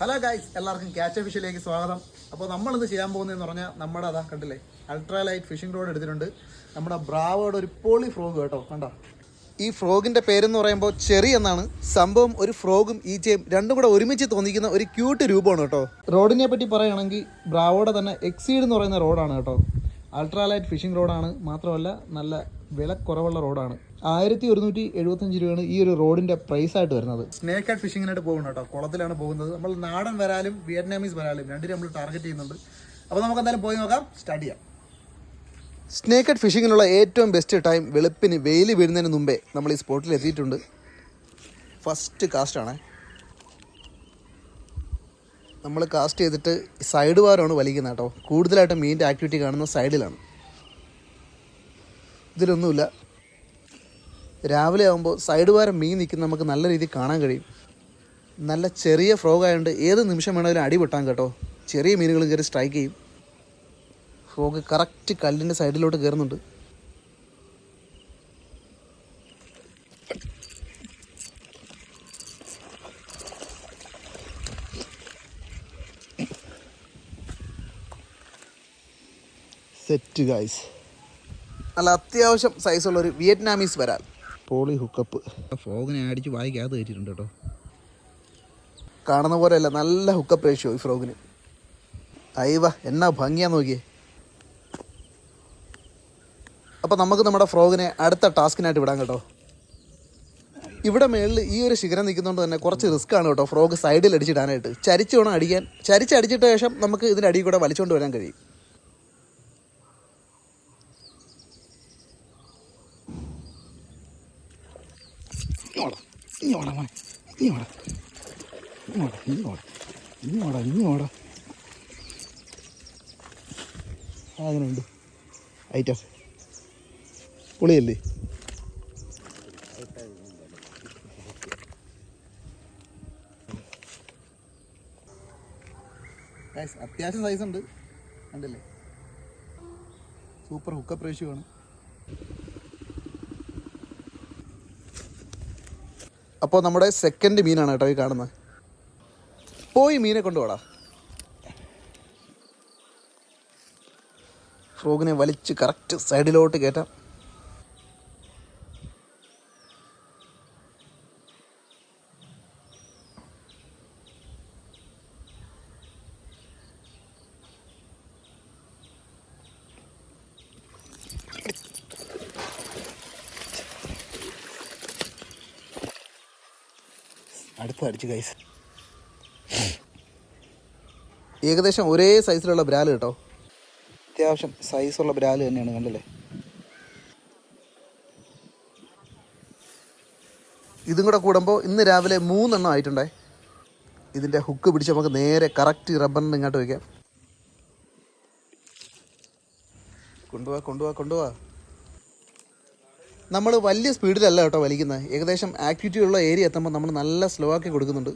Hello guys, എല്ലാവർക്കും catch ഫിഷിലേക്ക് സ്വാഗതം. അപ്പോൾ നമ്മളിന്ന് ചെയ്യാൻ പോകുന്നതെന്ന് പറഞ്ഞാൽ നമ്മുടെ അതാ കണ്ടില്ലേ, അൾട്രാ ലൈറ്റ് ഫിഷിംഗ് റോഡ് എടുത്തിട്ടുണ്ട്. നമ്മുടെ ബ്രാവോയുടെ ഒരു പോളി ഫ്രോഗ് കേട്ടോ, കണ്ടോ. ഈ ഫ്രോഗിൻ്റെ പേരെന്ന് പറയുമ്പോൾ ചെറി എന്നാണ്. സംഭവം ഒരു ഫ്രോഗും ഈച്ചയും രണ്ടും കൂടെ ഒരുമിച്ച് തോന്നിക്കുന്ന ഒരു ക്യൂട്ട് രൂപമാണ് കേട്ടോ. റോഡിനെ പറ്റി പറയുകയാണെങ്കിൽ ബ്രാവോയുടെ തന്നെ എക്സീഡ് എന്ന് പറയുന്ന റോഡാണ് കേട്ടോ. അൾട്രാ ലൈറ്റ് ഫിഷിംഗ് റോഡാണ്, മാത്രമല്ല നല്ല വിലക്കുറവുള്ള റോഡാണ്. 1175 രൂപയാണ് ഈ ഒരു റോഡിൻ്റെ പ്രൈസായിട്ട് വരുന്നത്. സ്നേക്ക് ആയിട്ട് ഫിഷിങ്ങിനായിട്ട് പോകുന്നു കേട്ടോ, കുളത്തിലാണ് പോകുന്നത്. നമ്മൾ നാടൻ വരാലും വിയറ്റ്നാമീസ് വരാലും രണ്ടിനും നമ്മൾ ടാർഗറ്റ് ചെയ്യുന്നുണ്ട്. അപ്പോൾ നമുക്ക് എന്തായാലും പോയി നോക്കാം, സ്റ്റാർട്ട് ചെയ്യാം. സ്നേക്ക് ആയിട്ട് ഫിഷിങ്ങിനുള്ള ഏറ്റവും ബെസ്റ്റ് ടൈം വെളുപ്പിന് വെയിൽ വീഴുന്നതിന് മുമ്പേ നമ്മൾ ഈ സ്പോട്ടിൽ എത്തിയിട്ടുണ്ട്. ഫസ്റ്റ് കാസ്റ്റാണ്. നമ്മൾ കാസ്റ്റ് ചെയ്തിട്ട് സൈഡ് വാരമാണ് വലിക്കുന്നത് കേട്ടോ. കൂടുതലായിട്ട് മീനിൻ്റെ ആക്ടിവിറ്റി കാണുന്ന സൈഡിലാണ്. ഇതിലൊന്നുമില്ല. രാവിലെ ആകുമ്പോൾ സൈഡ് വാരം മീൻ നിൽക്കുന്ന നമുക്ക് നല്ല രീതിയിൽ കാണാൻ കഴിയും. നല്ല ചെറിയ ഫ്രോഗ് ആയതുകൊണ്ട് ഏത് നിമിഷം വേണമെങ്കിലും അടി പൊട്ടാൻ കേട്ടോ. ചെറിയ മീനുകളും കയറി സ്ട്രൈക്ക് ചെയ്യും. ഫ്രോഗ് കറക്റ്റ് കല്ലിൻ്റെ സൈഡിലോട്ട് കയറുന്നുണ്ട്. Set guys. നല്ല അത്യാവശ്യം സൈസുള്ളൊരു വിയറ്റ്നാമീസ് വരാൽ പോളി ഹുക്കപ്പ്. ഫ്രോഗിനെ അടിച്ച് വായിക്കാതെ കയറ്റിയിട്ടുണ്ട് കേട്ടോ. കാണുന്ന പോലെയല്ല, നല്ല ഹുക്കപ്പ് റേഷ്യോ ഈ ഫ്രോഗിന്. അയവ എന്നാ ഭംഗിയാന്ന് നോക്കിയേ. അപ്പോൾ നമുക്ക് നമ്മുടെ ഫ്രോഗിനെ അടുത്ത ടാസ്കിനായിട്ട് വിടാം കേട്ടോ. ഇവിടെ മേളിൽ ഈ ഒരു ശിഖരം നിൽക്കുന്നതുകൊണ്ട് തന്നെ കുറച്ച് റിസ്ക് ആണ് കേട്ടോ ഫ്രോഗ് സൈഡിൽ അടിച്ചിടാനായിട്ട്. ചരിച്ച് വേണം അടിക്കാൻ. ചരിച്ചടിച്ചിട്ട ശേഷം നമുക്ക് ഇതിൻ്റെ അടിയിൽ കൂടെ വലിച്ചുകൊണ്ട് വരാൻ കഴിയും. അങ്ങനെയുണ്ട് ഐറ്റം പൊളിയല്ലേ. അത്യാവശ്യം സൈസ് ഉണ്ട്, കണ്ടില്ലേ. സൂപ്പർ ഹുക്കപ്പ് റേഷ്യോ ആണ്. അപ്പോൾ നമ്മുടെ സെക്കൻഡ് മീനാണ് കേട്ടോ ഈ കാണുന്നത്. പോയി മീനെ കൊണ്ടുപോടാ. ഫ്രോഗിനെ വലിച്ച് കറക്റ്റ് സൈഡിലോട്ട് കയറ്റാം. അടുത്ത് അടിച്ച് ഗൈസ്. ഏകദേശം ഒരേ സൈസിലുള്ള ബ്രാല് കേട്ടോ. അത്യാവശ്യം സൈസുള്ള ബ്രാല് തന്നെയാണ്, കണ്ടല്ലേ. ഇതും കൂടെ കൂടുമ്പോൾ ഇന്ന് രാവിലെ 3 എണ്ണം ആയിട്ടുണ്ടേ. ഇതിൻ്റെ ഹുക്ക് പിടിച്ച് നമുക്ക് നേരെ കറക്റ്റ് റബ്ബറിന് ഇങ്ങോട്ട് വയ്ക്കാം. കൊണ്ടുപോവാ. നമ്മൾ വലിയ സ്പീഡിലല്ല കേട്ടോ വലിക്കുന്നത്. ഏകദേശം ആക്ടിവിറ്റി ഉള്ള ഏരിയ എത്തുമ്പോൾ നമ്മൾ നല്ല സ്ലോ ആക്കി കൊടുക്കുന്നുണ്ട്.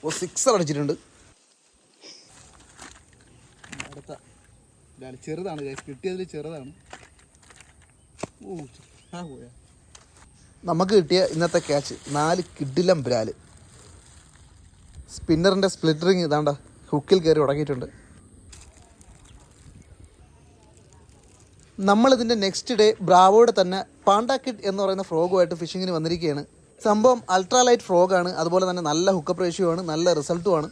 ഓ, 6 അടിച്ചിട്ടുണ്ട്. അടുത്ത ചെറുതാണ്, കിട്ടിയതിൽ ചെറുതാണ്. പോയാ. നമുക്ക് കിട്ടിയ ഇന്നത്തെ ക്യാച്ച് 4 കിഡിലം ബ്രാല്. സ്പിന്നറിൻ്റെ സ്പ്ലിറ്ററിങ് ഇതാണ്ട ഹുക്കിൽ കയറി ഉടക്കിയിട്ടുണ്ട്. നമ്മളിതിൻ്റെ നെക്സ്റ്റ് ഡേ ബ്രാവോയുടെ തന്നെ പാണ്ട കിഡ് എന്ന് പറയുന്ന ഫ്രോഗുമായിട്ട് ഫിഷിങ്ങിന് വന്നിരിക്കുകയാണ്. സംഭവം അൾട്രാ ലൈറ്റ് ഫ്രോഗാണ്, അതുപോലെ തന്നെ നല്ല ഹുക്കപ്പ് റേഷ്യോ ആണ്, നല്ല റിസൾട്ടുമാണ്.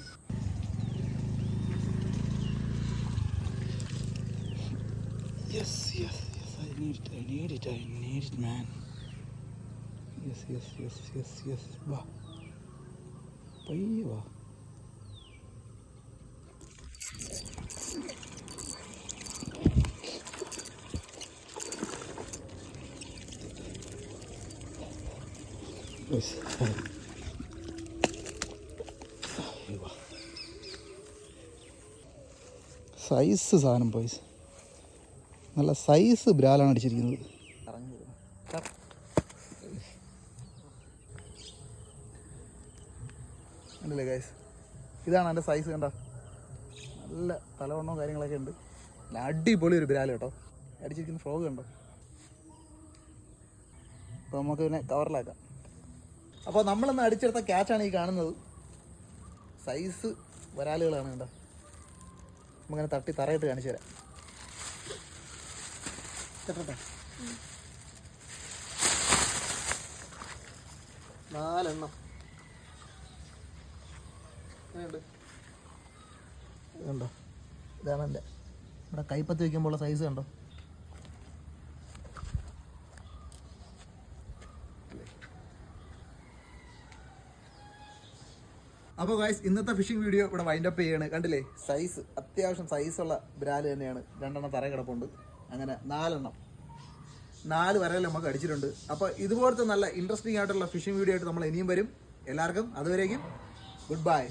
Yes, വാ പയ്യെ വാ. സൈസ് സാധനം പോയി, നല്ല സൈസ് ബ്രാലാണ് അടിച്ചിരിക്കുന്നത്. കണ്ടില്ലേ ഗൈസ്, ഇതാണ് എൻ്റെ സൈസ്. കണ്ട നല്ല തലവണ്ണവും കാര്യങ്ങളൊക്കെ ഉണ്ട്. നല്ല അടിപൊളി ഒരു ബ്രാല് കേട്ടോ. അടിച്ചിരിക്കുന്ന ഫ്രോഗ് കണ്ടോ. അപ്പോൾ നമുക്ക് പിന്നെ കവറിലാക്കാം. അപ്പോൾ നമ്മളിന്ന് അടിച്ചെടുത്ത ക്യാച്ചാണ് ഈ കാണുന്നത്. സൈസ് വരാലുകളാണ് കേട്ടോ. നമുക്കങ്ങനെ തട്ടി തറയിട്ട് കാണിച്ചു തരാം. കേട്ടോ 4 എണ്ണം കണ്ടോ. ഇതാണ് എൻ്റെ ഇവിടെ കൈപ്പത്തി വയ്ക്കുമ്പോൾ സൈസ് കണ്ടോ. അപ്പോൾ ഗൈസ് ഇന്നത്തെ ഫിഷിംഗ് വീഡിയോ ഇവിടെ വൈൻഡപ്പ് ചെയ്യാണ്. കണ്ടില്ലേ സൈസ് അത്യാവശ്യം സൈസുള്ള ബ്രാല് തന്നെയാണ്. 2 എണ്ണം തറ കിടപ്പുണ്ട്. അങ്ങനെ 4 എണ്ണം 4 വരകൾ നമുക്ക് അടിച്ചിട്ടുണ്ട്. അപ്പോൾ ഇതുപോലത്തെ നല്ല ഇൻട്രസ്റ്റിംഗ് ആയിട്ടുള്ള ഫിഷിംഗ് വീഡിയോ ആയിട്ട് നമ്മൾ ഇനിയും വരും. എല്ലാവർക്കും അതുവരേക്കും ഗുഡ് ബൈ.